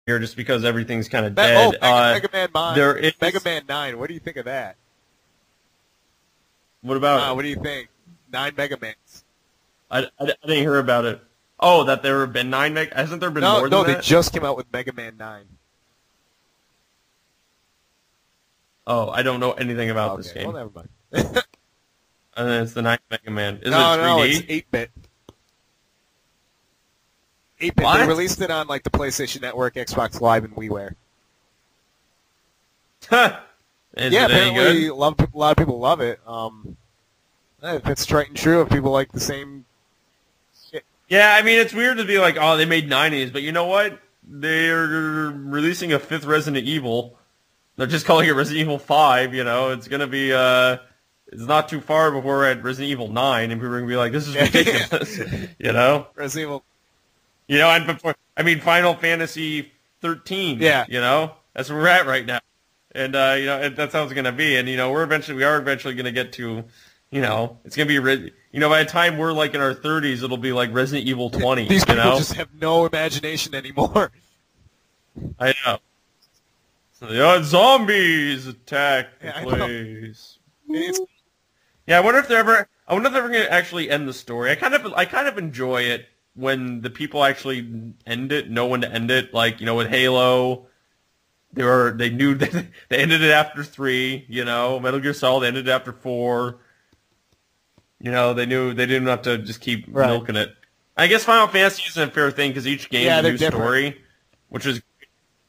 here just because everything's kind of dead. Mega Man 9. There is Mega Man 9. What do you think of that? What about what do you think? 9 Mega Mans. I didn't hear about it. Oh, that there have been 9 Mega... Hasn't there been more than that? No, they just came out with Mega Man 9. Oh, I don't know anything about this game. Well, never mind. And then it's the 9th Mega Man. Is it 3D? No, it's 8-bit. 8-bit. What? They released it on like the PlayStation Network, Xbox Live, and WiiWare. Apparently a lot of people love it. If it's straight and true, if people like the same shit. Yeah, I mean, it's weird to be like, oh, they made 90s, but you know what? They're releasing a 5th Resident Evil. They're just calling it Resident Evil 5, you know? It's going to be, it's not too far before we're at Resident Evil 9, and people are going to be like, this is ridiculous, you know? Resident Evil. You know, and before, I mean, Final Fantasy 13, yeah. You know? That's where we're at right now. And, you know, that's how it's going to be. And, you know, we are eventually going to get to, you know, it's going to be, you know, by the time we're like in our 30s, it'll be like Resident Evil 20. These people know? just have no imagination anymore. I know. So, zombies attack the place. Yeah, I wonder if they're going to actually end the story. I kind of enjoy it when the people actually end it, know when to end it. Like, you know, with Halo, they knew that they ended it after 3. You know, Metal Gear Solid ended it after 4. You know, they knew they didn't have to just keep milking it. I guess Final Fantasy isn't a fair thing because each game is a new story, which is.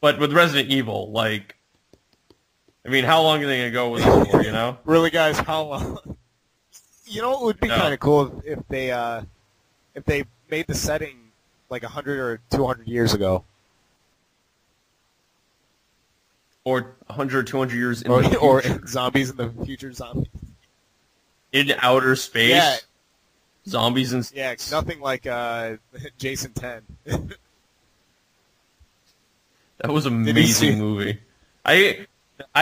But with Resident Evil, like, I mean, how long are they going to go with it for, you know? Really, guys, how long? You know, it would be kind of cool if they made the setting like 100 or 200 years ago. Or 100 or 200 years in the future. Or zombies in the future, zombies. In outer space? Yeah. Zombies in space. Yeah, nothing like Jason 10. That was an amazing movie. I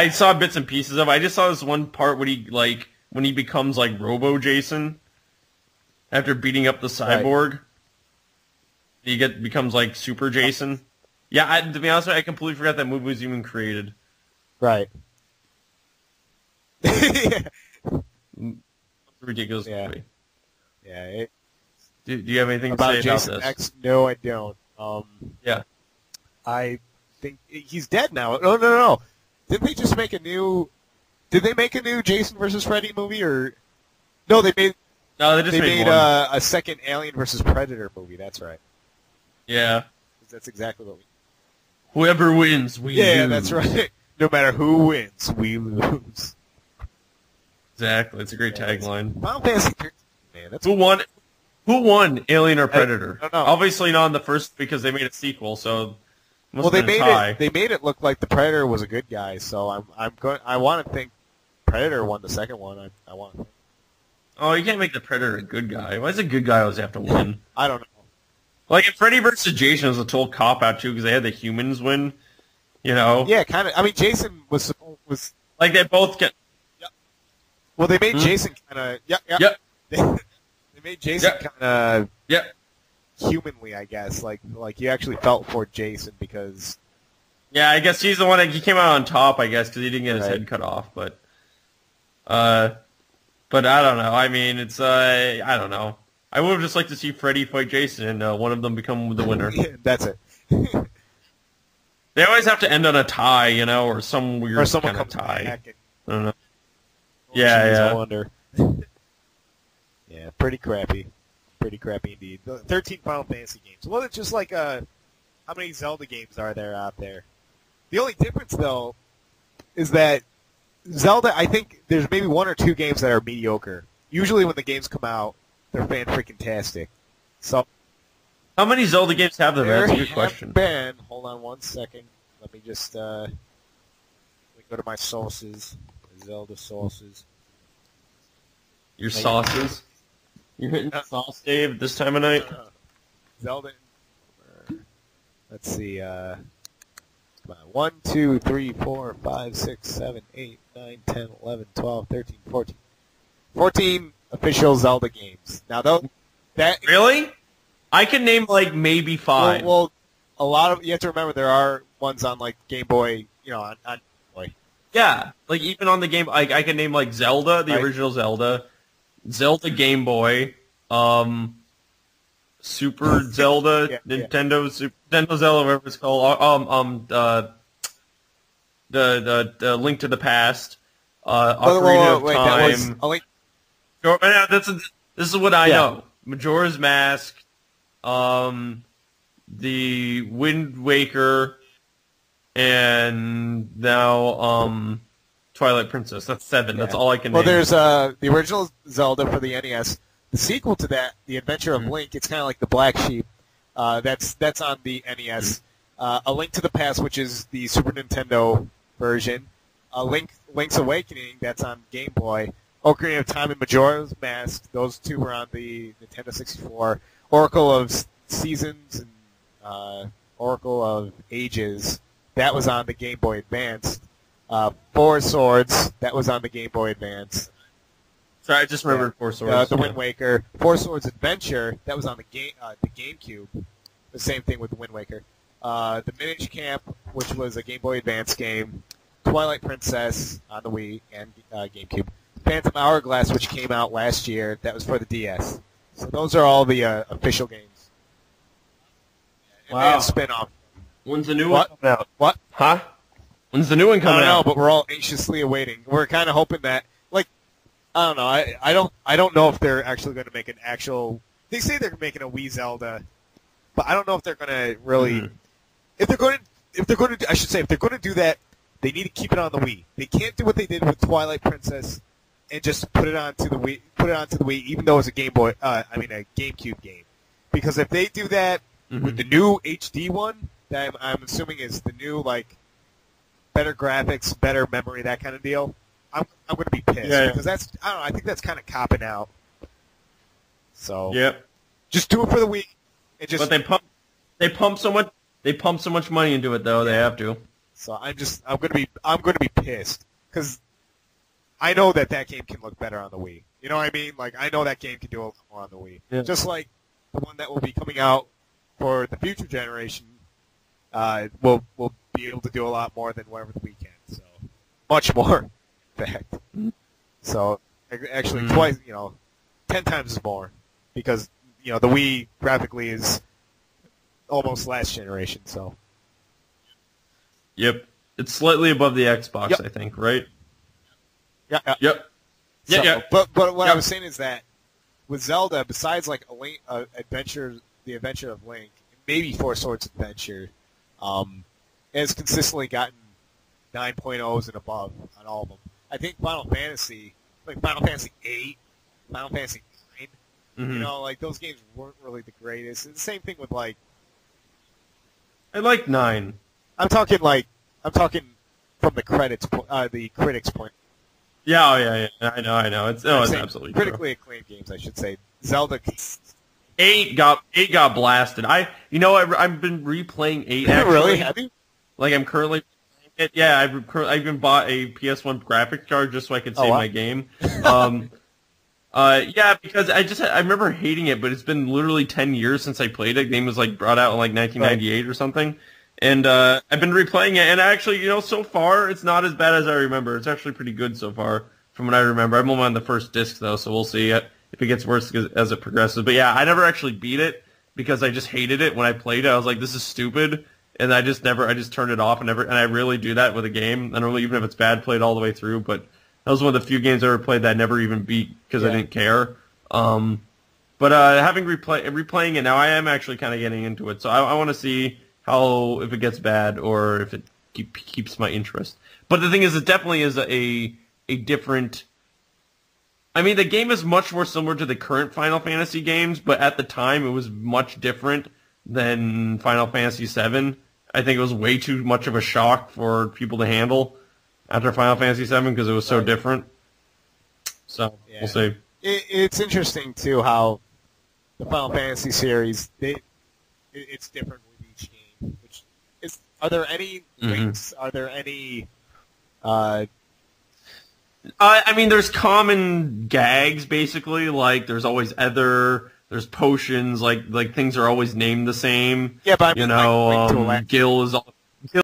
saw bits and pieces of it. I just saw this one part when he becomes like Robo Jason after beating up the cyborg. Right. He becomes like Super Jason. Yeah, to be honest with you, I completely forgot that movie was even created. Right. Ridiculous movie. Yeah. Do you have anything to say Jason about this? X? No, I don't. Yeah. I think he's dead now. No. Didn't they just make a new? Did they make a new Jason versus Freddy movie or? No, they made. No, they made a second Alien versus Predator movie. That's right. Yeah. That's exactly what we. Whoever wins, we lose. Yeah, that's right. No matter who wins, we lose. Exactly. It's a great tagline. Final Fantasy 13, man. That's Who won, Alien or Predator? I don't know. Obviously not in the first because they made a sequel, so. They made it look like the Predator was a good guy, so I want to think Predator won the second one. I want. Oh, you can't make the Predator a good guy. Why does a good guy always have to win? I don't know. Like if Freddy vs. Jason was a total cop out too because they had the humans win, you know. Yeah, kind of. I mean, Jason was like they both get. Yep. Well, they made Jason kind of. Yep. They made Jason kind of. Yep. Humanly, I guess, like you actually felt for Jason because. Yeah, I guess he's the one. He came out on top, I guess, because he didn't get his head cut off. But I don't know. I mean, it's I don't know. I would have just liked to see Freddy fight Jason and one of them become the winner. Yeah, that's it. They always have to end on a tie, you know, or some weird kind of tie. Back I don't know. I wonder. Yeah, pretty crappy. Pretty crappy indeed. 13 Final Fantasy games. Well, it's just like how many Zelda games are there out there? The only difference, though, is that Zelda, I think there's maybe 1 or 2 games that are mediocre. Usually when the games come out, they're fan-freaking-tastic. So, how many Zelda games have there? That's a good question. Hold on 1 second. Let me just let me go to my sources. Zelda sources. Your sauces? You're hitting sauce, Dave, this time of night? Zelda. Let's see. Come on. 1, 2, 3, 4, 5, 6, 7, 8, 9, 10, 11, 12, 13, 14. 14 official Zelda games. Now, that really? I can name like maybe 5. Well, a lot of you have to remember there are ones on like Game Boy, on Game Boy. Yeah, like even on the game, I can name like Zelda, the original Zelda Game Boy, Super Zelda, Nintendo Zelda, whatever it's called, the Link to the Past, Ocarina of Time. This is what I know: Majora's Mask, the Wind Waker, and now Twilight Princess. That's 7. That's all I can name. Well, there's the original Zelda for the NES. The sequel to that, The Adventure of Link, it's kind of like the Black Sheep. That's on the NES. A Link to the Past, which is the Super Nintendo version. Link's Awakening, that's on Game Boy. Ocarina of Time and Majora's Mask, those two were on the Nintendo 64. Oracle of Seasons and Oracle of Ages, that was on the Game Boy Advance. Four Swords, that was on the Game Boy Advance. Sorry, I just remembered Four Swords. The Wind Waker. Four Swords Adventure, that was on the GameCube. The same thing with the Wind Waker. The Minish Camp, which was a Game Boy Advance game. Twilight Princess on the Wii and GameCube. Phantom Hourglass, which came out last year, that was for the DS. So those are all the official games. And wow. Spin-off. When's the new one coming out? What? Huh? When's the new one coming out? I don't know, but we're all anxiously awaiting. We're kind of hoping that, like, I don't know. I don't know if they're actually going to make an actual. They say they're making a Wii Zelda, but I don't know if they're going to really. If they're going to, I should say, if they're going to do that, they need to keep it on the Wii. They can't do what they did with Twilight Princess and just put it onto the Wii. Put it onto the Wii, even though it's a a GameCube game. Because if they do that with the new HD one, that I'm assuming is the new better graphics, better memory, that kind of deal, I'm going to be pissed because that's I think that's kind of copping out. So just do it for the Wii. But they pump so much money into it though. They have to. So I'm going to be pissed because I know that game can look better on the Wii. You know what I mean? Like I know that game can do a lot more on the Wii. Yeah. Just like the one that will be coming out for the future generation will be able to do a lot more than whatever the Wii can. So much more, in fact. So actually twice, 10 times as more because the Wii graphically is almost last generation. So. Yep, it's slightly above the Xbox, I think, right? Yeah. Yep. Yeah. But what I was saying is that with Zelda, besides like Adventure, the Adventure of Link, maybe Four Swords Adventure, has consistently gotten 9.0s and above on all of them. I think Final Fantasy, like Final Fantasy 8, Final Fantasy 9, those games weren't really the greatest. It's the same thing with like. I like 9. I'm talking from the critics' point. Yeah, I know. It's absolutely critically acclaimed games, I should say. Zelda 8 got blasted. I've been replaying 8 actually. Really? Have you? Like I'm currently playing it. Yeah, I even bought a PS1 graphics card just so I could save my game. Yeah, because I remember hating it, but it's been literally 10 years since I played it. The game was brought out in 1998 or something. And I've been replaying it, and actually, so far, it's not as bad as I remember. It's actually pretty good so far, from what I remember. I'm only on the first disc, though, so we'll see if it gets worse as it progresses. But yeah, I never actually beat it, because I just hated it when I played it. I was like, this is stupid, and I just turned it off, and I really do that with a game. I don't really, even if it's bad, play it all the way through, but that was one of the few games I ever played that I never even beat, because I didn't care. But replaying it now, I am actually kind of getting into it, so I want to see if it gets bad or if it keeps my interest. But the thing is, it definitely is a different. I mean, the game is much more similar to the current Final Fantasy games, but at the time it was much different than Final Fantasy VII. I think it was way too much of a shock for people to handle after Final Fantasy VII because it was so different. So we'll see. It's interesting too how the Final Fantasy series it's different. Are there any links? Are there any? I mean, there's common gags basically. Like there's always Ether. There's potions, like things are always named the same. Yeah, but I you mean, know, like Link to Gil is all